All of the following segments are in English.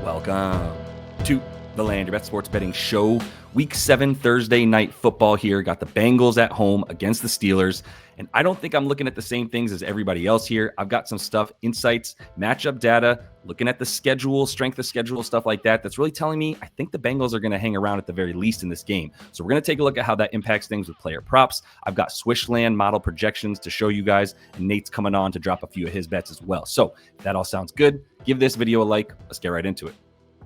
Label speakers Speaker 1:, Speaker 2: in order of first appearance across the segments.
Speaker 1: Welcome to the Land Your Bet Sports Betting Show. Week 7 Thursday night football here. Got the Bengals at home against the Steelers. And I don't think I'm looking at the same things as everybody else here. I've got some stuff, insights, matchup data, looking at the schedule, strength of schedule, stuff like that. That's really telling me I think the Bengals are going to hang around at the very least in this game. So we're going to take a look at how that impacts things with player props. I've got SwishLand model projections to show you guys. And Nate's coming on to drop a few of his bets as well. So if that all sounds good, give this video a like. Let's get right into it.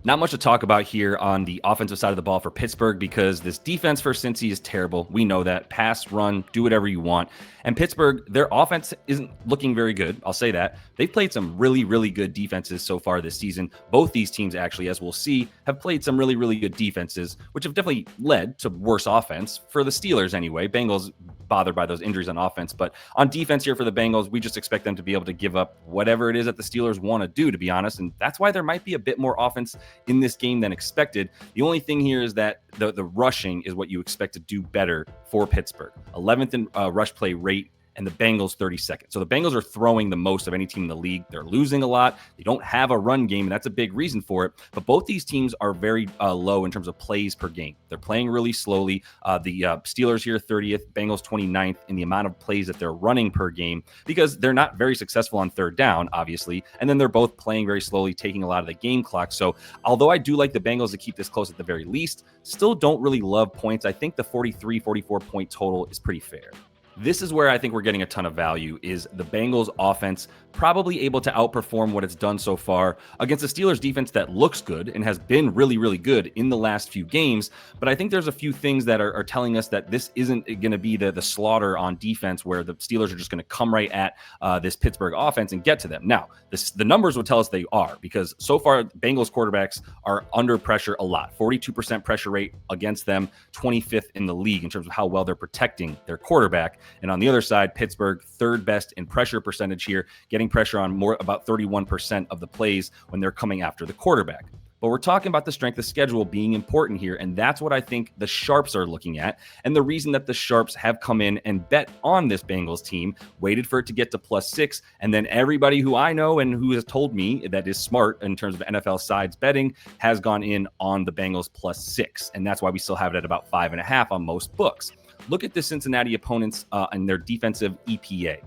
Speaker 1: Not much to talk about here on the offensive side of the ball for Pittsburgh because this defense for Cincy is terrible. We know that. Pass, run, do whatever you want. And Pittsburgh, their offense isn't looking very good. I'll say that. They've played some really, really good defenses so far this season. Both these teams, actually, as we'll see, have played some really, really good defenses, which have definitely led to worse offense for the Steelers anyway. Bengals bothered by those injuries on offense. But on defense here for the Bengals, we just expect them to be able to give up whatever it is that the Steelers want to do, to be honest. And that's why there might be a bit more offense in this game than expected. The only thing here is that the rushing is what you expect to do better for Pittsburgh. 11th in rush play rate, and the Bengals 32nd. So the Bengals are throwing the most of any team in the league. They're losing a lot. They don't have a run game, and that's a big reason for it. But both these teams are very low in terms of plays per game. They're playing really slowly. The Steelers here 30th, Bengals 29th in the amount of plays that they're running per game because they're not very successful on third down, obviously. And then they're both playing very slowly, taking a lot of the game clock. So although I do like the Bengals to keep this close at the very least, still don't really love points. I think the 43, 44 point total is pretty fair. This is where I think we're getting a ton of value is the Bengals offense probably able to outperform what it's done so far against the Steelers defense that looks good and has been really, really good in the last few games. But I think there's a few things that are telling us that this isn't going to be the slaughter on defense where the Steelers are just going to come right at this Pittsburgh offense and get to them. Now, the numbers would tell us they are because so far Bengals quarterbacks are under pressure a lot. 42% pressure rate against them, 25th in the league in terms of how well they're protecting their quarterback. And on the other side, Pittsburgh, third best in pressure percentage here, getting pressure on about 31% of the plays when they're coming after the quarterback. But we're talking about the strength of schedule being important here, and that's what I think the Sharps are looking at. And the reason that the Sharps have come in and bet on this Bengals team, waited for it to get to +6, and then everybody who I know and who has told me that is smart in terms of NFL sides betting has gone in on the Bengals +6. And that's why we still have it at about 5.5 on most books. Look at the Cincinnati opponents and their defensive EPA.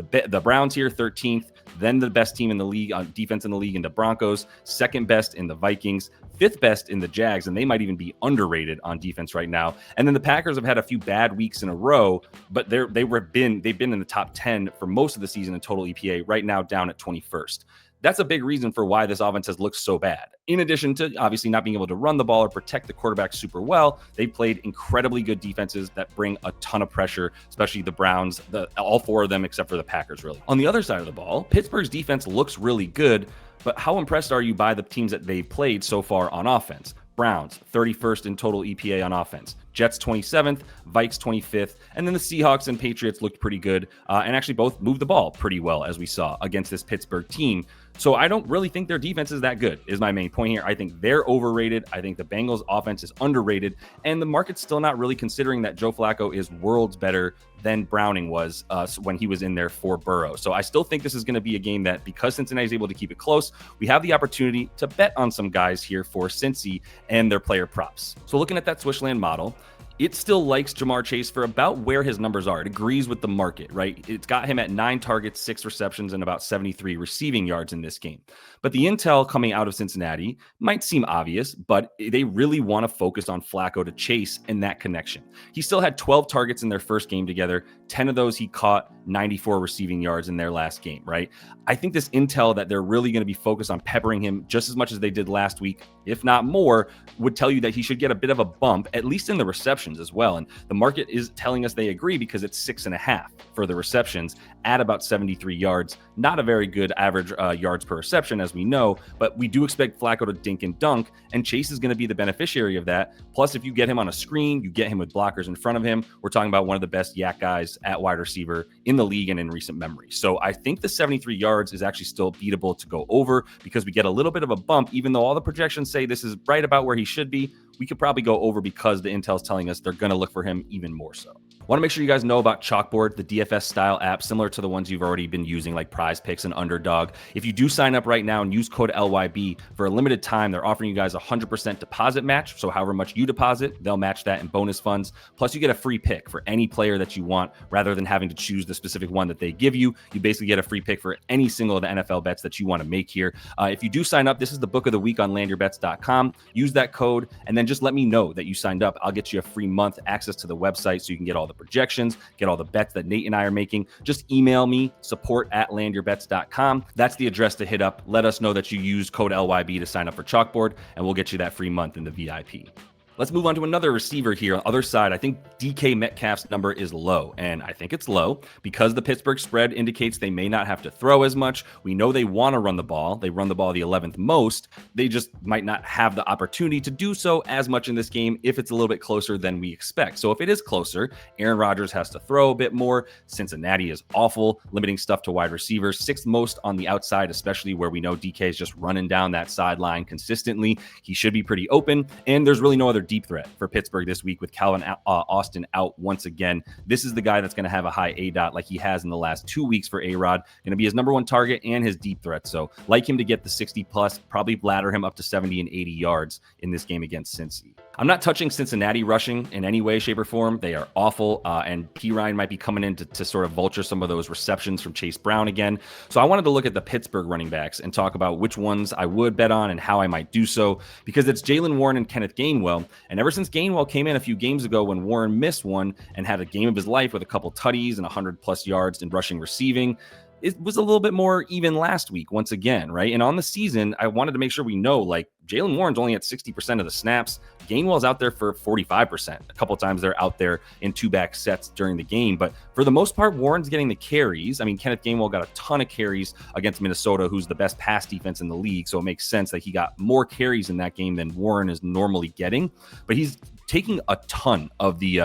Speaker 1: The Browns here, 13th, then the best team in the league on defense in the league in the Broncos, second best in the Vikings, fifth best in the Jags, and they might even be underrated on defense right now. And then the Packers have had a few bad weeks in a row, but they've been in the top 10 for most of the season in total EPA, right now down at 21st. That's a big reason for why this offense has looked so bad. In addition to obviously not being able to run the ball or protect the quarterback super well, they've played incredibly good defenses that bring a ton of pressure, especially the Browns, all four of them except for the Packers, really. On the other side of the ball, Pittsburgh's defense looks really good, but how impressed are you by the teams that they've played so far on offense? Browns, 31st in total EPA on offense. Jets, 27th, Vikes, 25th, and then the Seahawks and Patriots looked pretty good and actually both moved the ball pretty well, as we saw, against this Pittsburgh team. So I don't really think their defense is that good, is my main point here. I think they're overrated. I think the Bengals offense is underrated, and the market's still not really considering that Joe Flacco is worlds better than Browning was when he was in there for Burrow. So I still think this is going to be a game that, because Cincinnati is able to keep it close, we have the opportunity to bet on some guys here for Cincy and their player props. So looking at that SwishLand model, it still likes Jamar Chase for about where his numbers are. It agrees with the market, right? It's got him at 9 targets, 6 receptions, and about 73 receiving yards in this game. But the intel coming out of Cincinnati might seem obvious, but they really want to focus on Flacco to Chase and that connection. He still had 12 targets in their first game together. 10 of those he caught, 94 receiving yards in their last game, right? I think this intel that they're really going to be focused on peppering him just as much as they did last week, if not more, would tell you that he should get a bit of a bump, at least in the receptions as well. And the market is telling us they agree because it's 6.5 for the receptions at about 73 yards. Not a very good average yards per reception, as we know, but we do expect Flacco to dink and dunk, and Chase is going to be the beneficiary of that. Plus, if you get him on a screen, you get him with blockers in front of him, we're talking about one of the best yak guys at wide receiver in the league and in recent memory. So I think the 73 yards is actually still beatable to go over because we get a little bit of a bump, even though all the projections say this is right about where he should be. We could probably go over because the intel's telling us they're going to look for him even more so. Want to make sure you guys know about Chalkboard, the DFS style app similar to the ones you've already been using like Prize Picks and Underdog. If you do sign up right now and use code LYB for a limited time, they're offering you guys a 100% deposit match. So however much you deposit, they'll match that in bonus funds. Plus you get a free pick for any player that you want rather than having to choose the specific one that they give you. You basically get a free pick for any single of the NFL bets that you want to make here. If you do sign up, this is the book of the week on landyourbets.com. Use that code and then just let me know that you signed up. I'll get you a free month access to the website so you can get all the projections, get all the bets that Nate and I are making. Just email me, support@landyourbets.com. That's the address to hit up. Let us know that you used code LYB to sign up for Chalkboard, and we'll get you that free month in the VIP. Let's move on to another receiver here. On the other side, I think DK Metcalf's number is low, and I think it's low because the Pittsburgh spread indicates they may not have to throw as much. We know they want to run the ball. They run the ball the 11th most. They just might not have the opportunity to do so as much in this game if it's a little bit closer than we expect. So if it is closer, Aaron Rodgers has to throw a bit more. Cincinnati is awful, limiting stuff to wide receivers, 6th most on the outside, especially where we know DK is just running down that sideline consistently. He should be pretty open, and there's really no other deep threat for Pittsburgh this week with Calvin Austin out once again. This is the guy that's going to have a high ADOT like he has in the last 2 weeks for A-Rod. Going to be his number one target and his deep threat. So like him to get the 60 plus, probably ladder him up to 70 and 80 yards in this game against Cincy. I'm not touching Cincinnati rushing in any way, shape, or form. They are awful, and P. Ryan might be coming in to sort of vulture some of those receptions from Chase Brown again. So I wanted to look at the Pittsburgh running backs and talk about which ones I would bet on and how I might do so, because it's Jaylen Warren and Kenneth Gainwell. And ever since Gainwell came in a few games ago when Warren missed one and had a game of his life with a couple tutties and 100+ yards in rushing receiving, it was a little bit more even last week once again, right? And on the season, I wanted to make sure we know, like, Jaylen Warren's only at 60% of the snaps. Gainwell's out there for 45%. A couple times they're out there in 2-back sets during the game. But for the most part, Warren's getting the carries. I mean, Kenneth Gainwell got a ton of carries against Minnesota, who's the best pass defense in the league. So it makes sense that he got more carries in that game than Warren is normally getting. But he's taking a ton of the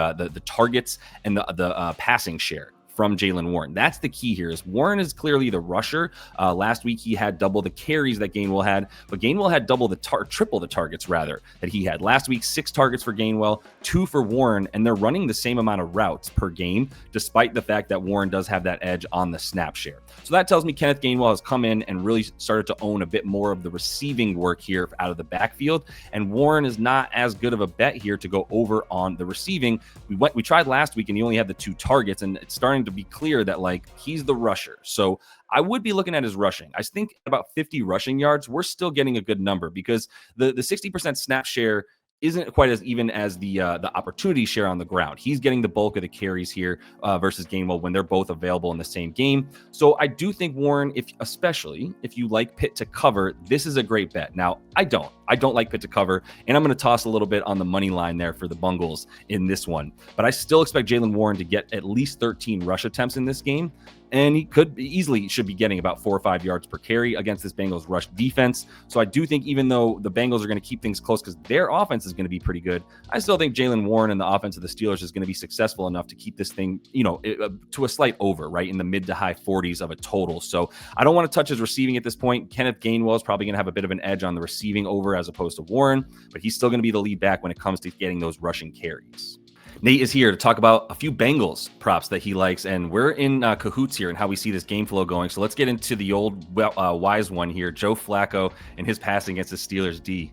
Speaker 1: targets and the passing share from Jaylen Warren. That's the key here. Is Warren is clearly the rusher. Last week he had double the carries that Gainwell had, but Gainwell had triple the targets rather that he had. Last week, 6 targets for Gainwell, 2 for Warren, and they're running the same amount of routes per game, despite the fact that Warren does have that edge on the snap share. So that tells me Kenneth Gainwell has come in and really started to own a bit more of the receiving work here out of the backfield, and Warren is not as good of a bet here to go over on the receiving. We tried last week and he only had the 2 targets, and it's starting to be clear that, like, he's the rusher. So I would be looking at his rushing. I think about 50 rushing yards, we're still getting a good number because the 60% snap share isn't quite as even as the opportunity share on the ground. He's getting the bulk of the carries here versus Gainwell when they're both available in the same game. So I do think Warren, especially if you like Pitt to cover, this is a great bet. Now, I don't like Pitt to cover, and I'm going to toss a little bit on the money line there for the Bengals in this one. But I still expect Jaylen Warren to get at least 13 rush attempts in this game. And he should be getting about 4 or 5 yards per carry against this Bengals rush defense. So I do think even though the Bengals are going to keep things close because their offense is going to be pretty good, I still think Jaylen Warren and the offense of the Steelers is going to be successful enough to keep this thing, to a slight over, right, in the mid to high 40s of a total. So I don't want to touch his receiving at this point. Kenneth Gainwell is probably going to have a bit of an edge on the receiving over as opposed to Warren, but he's still going to be the lead back when it comes to getting those rushing carries. Nate is here to talk about a few Bengals props that he likes, and we're in cahoots here and how we see this game flow going. So let's get into the old wise one here, Joe Flacco and his passing against the Steelers D.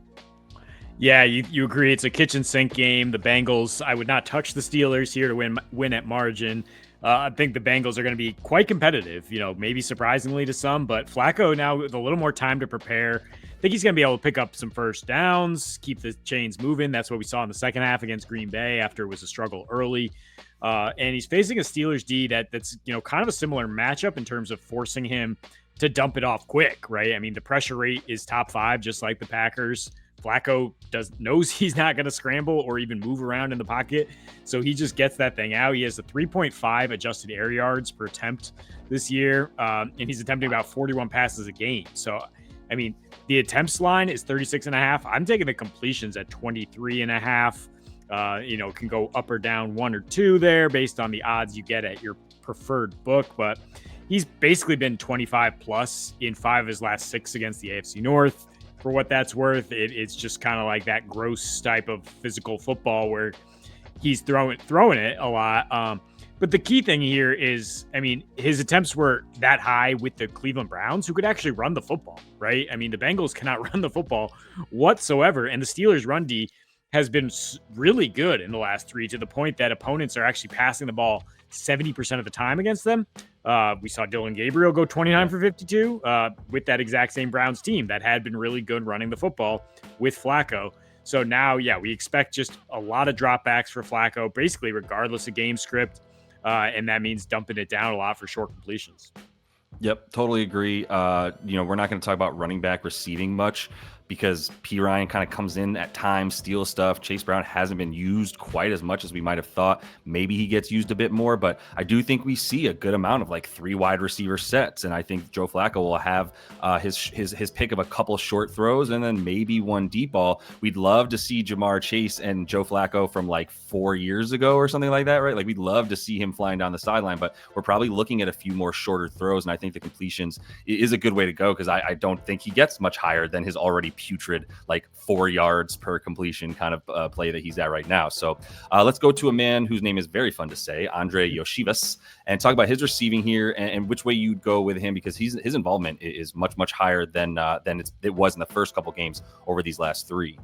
Speaker 2: Yeah, you agree. It's a kitchen sink game. The Bengals, I would not touch the Steelers here to win at margin. I think the Bengals are going to be quite competitive, maybe surprisingly to some, but Flacco now with a little more time to prepare. I think he's going to be able to pick up some first downs, keep the chains moving. That's what we saw in the second half against Green Bay after it was a struggle early. And he's facing a Steelers D that's kind of a similar matchup in terms of forcing him to dump it off quick, right? I mean, the pressure rate is top 5, just like the Packers. Flacco knows he's not going to scramble or even move around in the pocket, so he just gets that thing out. He has a 3.5 adjusted air yards per attempt this year, and he's attempting about 41 passes a game. So, I mean, the attempts line is 36.5. I'm taking the completions at 23.5. Can go up or down 1 or 2 there based on the odds you get at your preferred book, but he's basically been 25 plus in 5 of his last 6 against the AFC North. For what that's worth, it's just kind of like that gross type of physical football where he's throwing it a lot. But the key thing here is, I mean, his attempts were that high with the Cleveland Browns, who could actually run the football, right? I mean, the Bengals cannot run the football whatsoever, and the Steelers' run D has been really good in the last 3, to the point that opponents are actually passing the ball 70% of the time against them. We saw Dylan Gabriel go 29 for 52 with that exact same Browns team that had been really good running the football with Flacco. So now, we expect just a lot of dropbacks for Flacco, basically regardless of game script. And that means dumping it down a lot for short completions.
Speaker 1: Yep, totally agree. We're not going to talk about running back receiving much because P. Ryan kind of comes in at times, steals stuff. Chase Brown hasn't been used quite as much as we might have thought. Maybe he gets used a bit more, but I do think we see a good amount of like 3 wide receiver sets, and I think Joe Flacco will have his pick of a couple short throws and then maybe one deep ball. We'd love to see Jamar Chase and Joe Flacco from like 4 years ago or something like that, right? Like we'd love to see him flying down the sideline, but we're probably looking at a few more shorter throws, and I think the completions is a good way to go because I don't think he gets much higher than his already putrid like 4 yards per completion kind of play that he's at right now. So let's go to a man whose name is very fun to say, Andrei Iosivas, and talk about his receiving here and which way you'd go with him, because his involvement is much higher than it was in the first couple games over these last 3.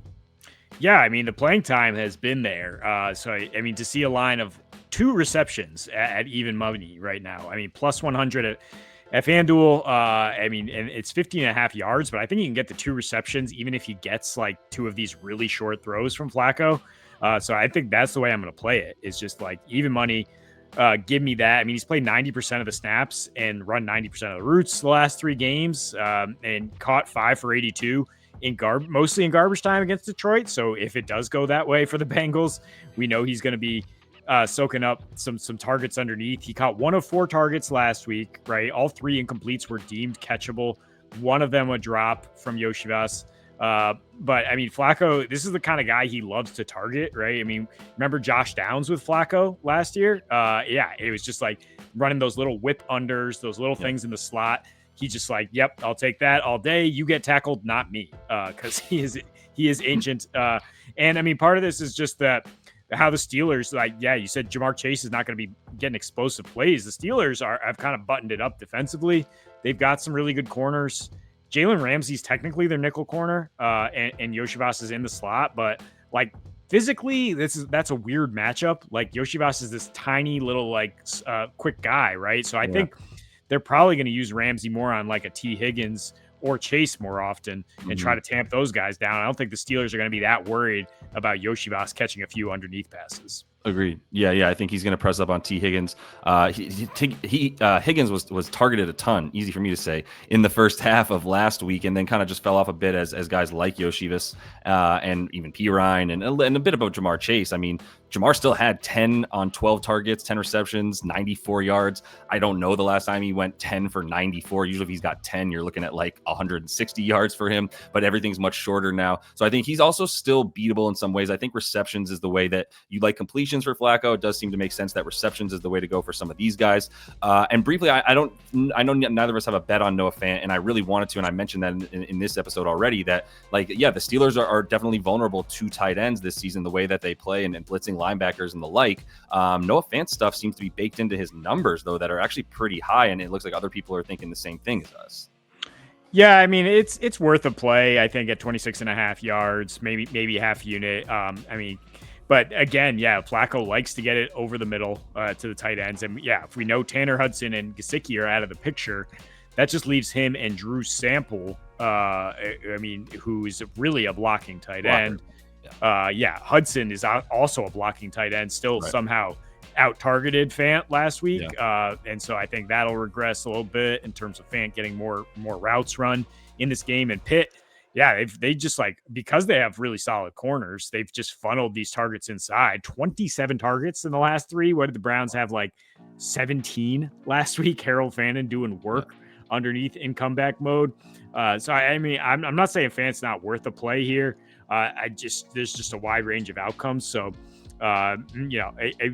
Speaker 2: Yeah, I mean, the playing time has been there. So, I mean, to see a line of 2 receptions at even money right now, I mean, plus 100 at FanDuel, I mean, and it's 15.5 yards, but I think you can get the 2 receptions even if he gets like 2 of these really short throws from Flacco. So I think that's the way I'm going to play it. It's just like even money. Give me that. I mean, he's played 90% of the snaps and run 90% of the routes the last 3 games, and caught 5 for 82 mostly in garbage time against Detroit. So if it does go that way for the Bengals, we know he's going to be soaking up some targets underneath. He caught 1 of 4 targets last week, right? All 3 incompletes were deemed catchable. 1 of them a drop from Iosivas. But I mean, Flacco, this is the kind of guy he loves to target, right? I mean, remember Josh Downs with Flacco last year? It was just like running those little whip unders, those little things in the slot. He just like, yep, I'll take that all day. You get tackled, not me, because he is ancient. And I mean, part of this is just that how the Steelers, like, you said Jamar Chase is not going to be getting explosive plays. The Steelers have kind of buttoned it up defensively. They've got some really good corners. Jalen Ramsey's technically their nickel corner, and Iosivas is in the slot, but like physically, that's a weird matchup. Like Iosivas is this tiny little like quick guy, right? So I think they're probably going to use Ramsey more on like a T. Higgins or Chase more often and try to tamp those guys down. I don't think the Steelers are going to be that worried about Iosivas catching a few underneath passes.
Speaker 1: Agreed. Yeah. I think he's going to press up on T. Higgins. Higgins was targeted a ton, easy for me to say, in the first half of last week, and then kind of just fell off a bit as guys like Iosivas and even P. Ryan and a bit about Jamar Chase. I mean, Jamar still had 10 on 12 targets, 10 receptions, 94 yards. I don't know the last time he went 10 for 94. Usually if he's got 10, you're looking at like 160 yards for him, but everything's much shorter now. So I think he's also still beatable in some ways. I think receptions is the way that you like completions for Flacco. It does seem to make sense that receptions is the way to go for some of these guys. And briefly, I know neither of us have a bet on Noah Fant, and I really wanted to, and I mentioned that in this episode already, that the Steelers are definitely vulnerable to tight ends this season, the way that they play and blitzing linebackers and the like. Noah Fant stuff seems to be baked into his numbers, though, that are actually pretty high, and it looks like other people are thinking the same thing as us.
Speaker 2: Yeah, I mean, it's worth a play, I think, at 26.5 yards, maybe half unit. But again, Flacco likes to get it over the middle to the tight ends. And if we know Tanner Hudson and Gesicki are out of the picture, that just leaves him and Drew Sample, who is really a blocking tight end. Hudson is also a blocking tight end, still somehow out-targeted Fant last week. And so I think that'll regress a little bit in terms of Fant getting more routes run in this game. And Pitt, they just because they have really solid corners, they've just funneled these targets inside. 27 targets in the last 3. What did the Browns have, 17 last week? Harold Fannin doing work underneath in comeback mode. So I mean, I'm not saying Fant's not worth a play here. There's just a wide range of outcomes. So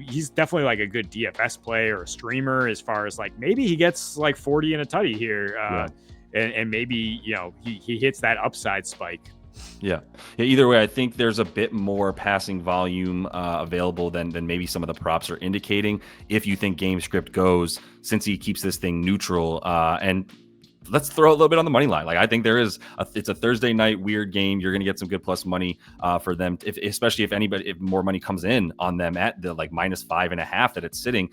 Speaker 2: he's definitely a good DFS play or a streamer, as far as maybe he gets 40 and a tutty here. And maybe, he hits that upside spike.
Speaker 1: Yeah. Either way, I think there's a bit more passing volume available than maybe some of the props are indicating. If you think game script goes, since he keeps this thing neutral, and let's throw a little bit on the money line. Like I think it's a Thursday night weird game. You're going to get some good plus money for them, especially if more money comes in on them at the like -5.5 that it's sitting,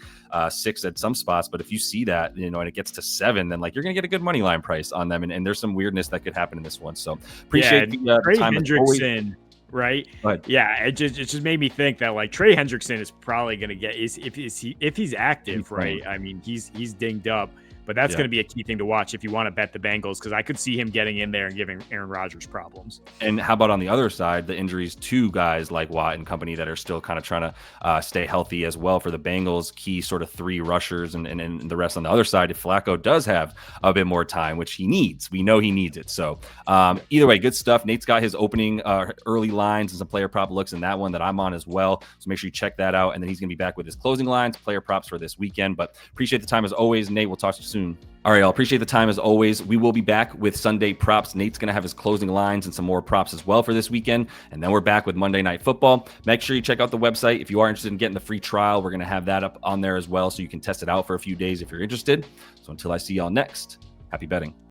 Speaker 1: 6 at some spots. But if you see that, and it gets to 7, then like you're going to get a good money line price on them. And there's some weirdness that could happen in this one. So appreciate the
Speaker 2: Trey
Speaker 1: time.
Speaker 2: Hendrickson, right? Yeah, it just made me think that like Trey Hendrickson is probably going to get if he's active, right? I mean, he's dinged up. But that's going to be a key thing to watch if you want to bet the Bengals, because I could see him getting in there and giving Aaron Rodgers problems.
Speaker 1: And how about on the other side, the injuries to guys like Watt and company that are still kind of trying to stay healthy as well for the Bengals, key sort of 3 rushers and the rest on the other side. If Flacco does have a bit more time, which he needs, we know he needs it. So either way, good stuff. Nate's got his opening early lines and some player prop looks in that one that I'm on as well. So make sure you check that out. And then he's going to be back with his closing lines, player props for this weekend. But appreciate the time as always, Nate. We'll talk to you soon. All right, y'all. Appreciate the time as always. We will be back with Sunday props. Nate's going to have his closing lines and some more props as well for this weekend. And then we're back with Monday Night Football. Make sure you check out the website. If you are interested in getting the free trial, we're going to have that up on there as well, so you can test it out for a few days if you're interested. So until I see y'all next, happy betting.